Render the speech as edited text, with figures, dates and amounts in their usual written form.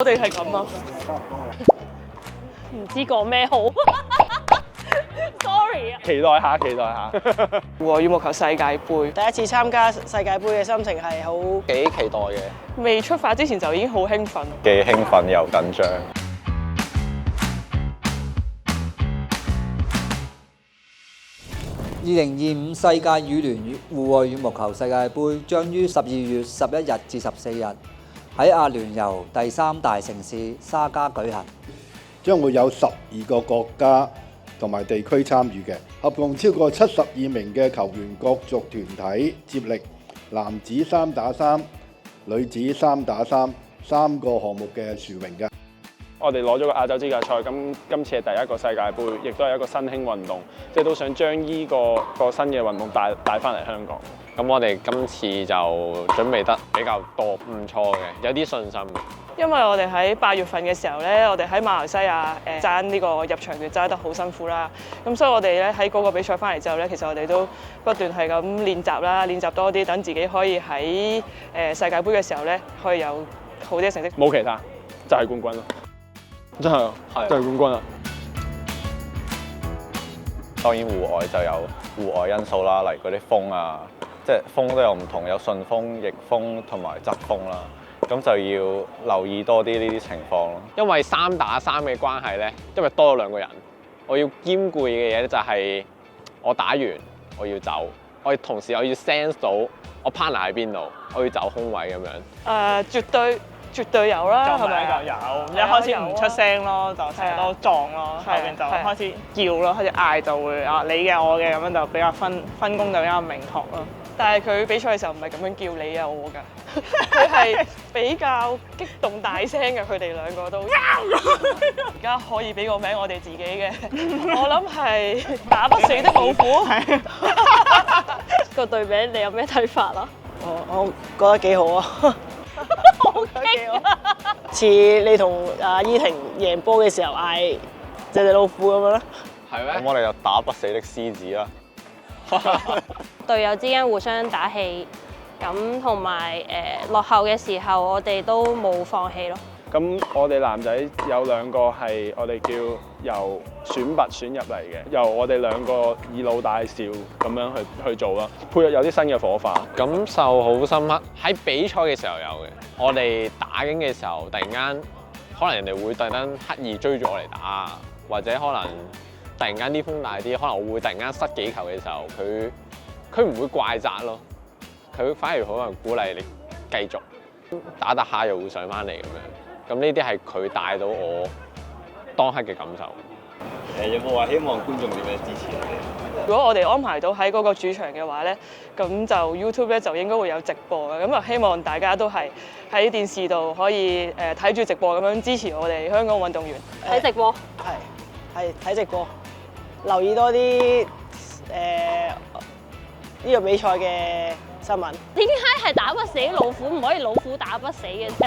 我哋係咁啊，唔知講咩好，sorry 啊！期待下，期待下。戶外羽毛球世界盃第一次參加世界盃嘅心情係好幾期待嘅，未出發之前就已經好興奮。既興奮又緊張。2025世界羽聯戶外羽毛球世界盃將於12月11日至14日喺阿聯酋第三大城市沙迦舉行，將會有12個國家同埋地區參與嘅，合共超過72名嘅球員角逐團體接力，男子3打3、女子3打3，三個項目嘅殊榮嘅。我哋攞咗個亞洲資格賽，今次係第一個世界盃，亦都係一個新興運動，即係都想將依個新嘅運動帶翻嚟香港。咁我哋今次就準備得比較多，唔錯嘅，有啲信心。因為我哋喺8月份嘅時候咧，我哋喺馬來西亞爭呢個入場券爭得好辛苦啦。咁所以我哋咧喺嗰個比賽翻嚟之後咧，其實我哋都不斷係咁練習啦，練習多啲，等自己可以喺世界盃嘅時候咧，可以有好啲嘅成績。冇其他，就係冠軍咯。真係，就係冠軍啦！當然戶外就有戶外因素啦，例如嗰啲風啊，即係風都有唔同，有順風、逆風同埋側風啦。咁就要留意多啲呢啲情況咯。因為3打3嘅關係咧，因為多咗2個人，我要兼顧嘅嘢咧就係我打完我要走，我同時我要 sense 到我 partner 喺邊度，我要走空位咁樣。絕對有啦，係撞埋咪？就有，一開始唔出聲咯，就成日都撞咯，後邊就開始叫咯，開始嗌就會啊你嘅我嘅咁樣就比較分工就比較明確咯。但係佢比賽嘅時候唔係咁樣叫你啊我㗎，佢係比較激動大聲嘅，佢哋兩個都。而家可以俾個名我哋自己嘅，我諗係打不死的老虎。個隊名你有咩睇法啊？我覺得幾好啊！好激啊！似你同阿依婷贏波嘅時候嗌隻老虎咁樣啦。係咩？咁我哋就打不死的獅子啦。隊友之間互相打氣，咁同埋落後嘅時候，我哋都冇放棄咯。咁我哋男仔有2個係我哋叫由選拔選入嚟嘅，由我哋2個以老帶少咁樣去做啦，配合有啲新嘅火花，感受好深刻。喺比賽嘅時候有嘅，我哋打緊嘅時候，突然間可能人哋會特登刻意追住我嚟打，或者可能突然間啲風大啲，可能我會突然間失幾球嘅時候，佢唔會怪責咯，佢反而可能鼓勵你繼續打下又會上翻嚟咁樣。咁呢啲係佢帶到我當刻嘅感受。有冇話希望觀眾點樣支持你哋？如果我哋安排到喺嗰個主場嘅話咧，咁就 YouTube 咧就應該會有直播嘅，咁啊希望大家都係喺電視度可以睇住直播咁樣支持我哋香港運動員。睇直播，係睇直播，留意多啲呢個比賽嘅新聞。點解係打不死老虎，唔可以老虎打不死嘅啫？